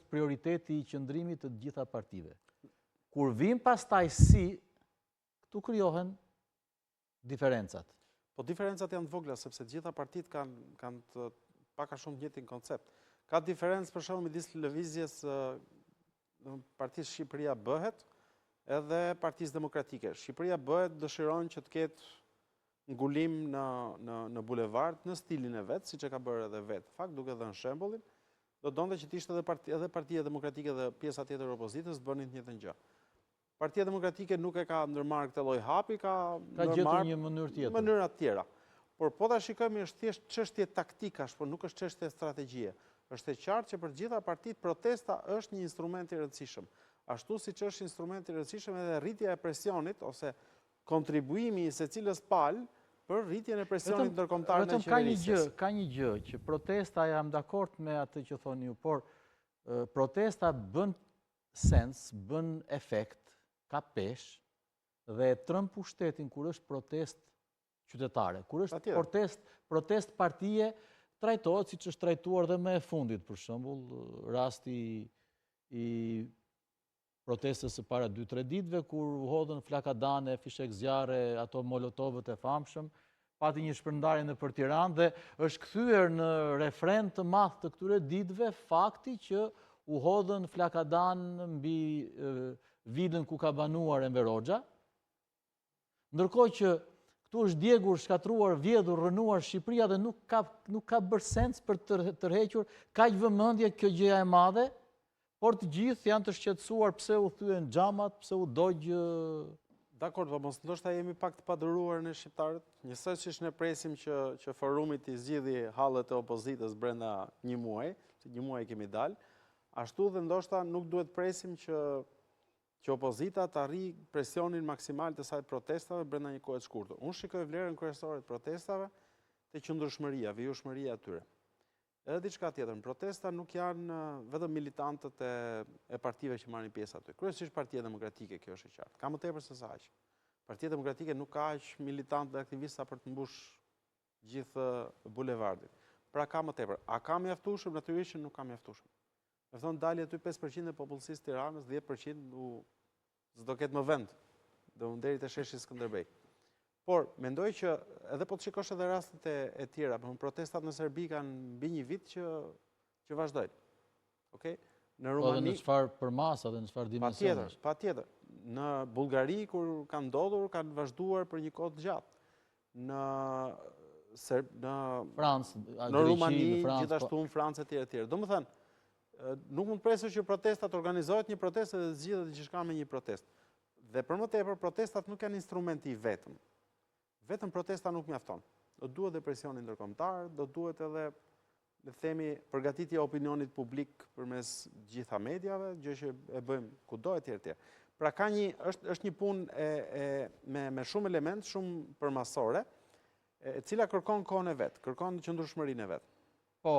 prioriteti i qëndrimit të gjitha partive. Kur vim pastaj si, këtu krijohen diferencat. Po diferencat janë të vogla, sepse gjitha partitë kanë të paka shumë njëjtin koncept. Ka diferencë për shembull midis lëvizjes Partisë Shqipëria Bëhet edhe Partisë Demokratike. Shqipëria Bëhet dëshiron që të ketë ngulim në bulevard në stilin e vet, siç e ka bërë edhe vet. Fakt duke dhënë shembullin, do donte që të ishte edhe Partia Demokratike dhe pjesa tjetër e opozitës të bënin të njëjtën gjë. Partia Demokratike nuk e ka ndërmarrë këtë lloj hapi, ka gjetur një mënyrë tjetër. Mënyra të tjera. Por po ta shikojmë është thjesht çështje taktikash, por nuk është çështje strategjie. Është e qartë që për gjitha partitë protesta është një instrument i rëndësishëm. Ashtu siç është instrument i rëndësishëm edhe rritja e presionit ose kontribuimi i secilës palë për rritjen e presionit ndërkombëtar në qeverisje. Ka një gjë që protesta jam dakord me atë që thoni ju, por protesta bën sens, bën efekt, ka pesh dhe trëm pushtetin kur është protest qytetare. Kur është protest partije, trajtohet siç është trajtuar dhe më e fundit, për shembull, rasti i protestës së para 2-3 ditëve, kur u hodhën flakadane, fishek zjarre, ato molotovët e famshëm, pati një shpërndarje nëpër Tiranë dhe është kthyer në refren të madh të këtyre ditëve fakti që u hodhën flakadan mbi vilën ku ka banuar Enver Hoxha, ndërkohë që këtu është djegur, shkatruar, vjedhur, rënuar Shqipëria dhe nuk ka bërë sens për të tërhequr kaq vëmendje kjo gjëja e madhe, por të gjithë janë të shqetësuar pse u thyen xhamat, pse u dogj. Dakor, po mos ndoshta jemi pak të paduruar në shqiptarët, njësoj siç ne presim që forumi të zgjidhë hallet e opozitës brenda një muaji, se një muaj kemi dalë, ashtu dhe ndoshta nuk duhet presim që opozita të arrijë presionin maksimal të saj protestave brenda një kohe të shkurtër. Unë shikoj vlerën kryesore të protestave te qëndrueshmëria, vijueshmëria e tyre. Edhe diçka tjetër, në protesta nuk janë vetëm militantët e partive që marrin pjesë aty. Kryesisht Partia Demokratike, kjo është e qartë. Ka më tepër se sa aq. Partia Demokratike nuk ka aq militantë dhe aktivistë për të mbush gjithë bulevardin. Pra ka më tepër. A ka mjaftueshëm? Natyrisht nuk ka mjaftueshëm. Me thonë dalë aty 5% e popullsisë Tiranës, 10% s'do ketë më vend, do deri te sheshi Skënderbej. Por mendoj që edhe po të shikosh edhe rastet e tjera, për protestat në Serbi kanë mbi një vit që vazhdojnë. Okej? Në Rumani, në çfarë përmasa dhe në çfarë dimensionesh? Patjetër. Në Bullgari kur kanë ndodhur, kanë vazhduar për një kohë të gjatë. Në Francë, në Rumani, gjithashtu në Francë etj. Domethënë, nuk mund presësh që protestat organizohet një protestë dhe zgjidhet gjithçka me një protestë. Dhe për më tepër protestat nuk janë instrumenti i vetëm. Vetëm protesta nuk mjafton. Do duhet dhe presioni ndërkombëtar, do duhet edhe, le të themi, përgatitja e opinionit publik përmes gjitha mediave, gjë që e bëjmë kudo etj. Pra është një punë me shumë element, shumë përmasore, e cila kërkon kohën e vet, kërkon qëndrueshmërinë e vet. Po,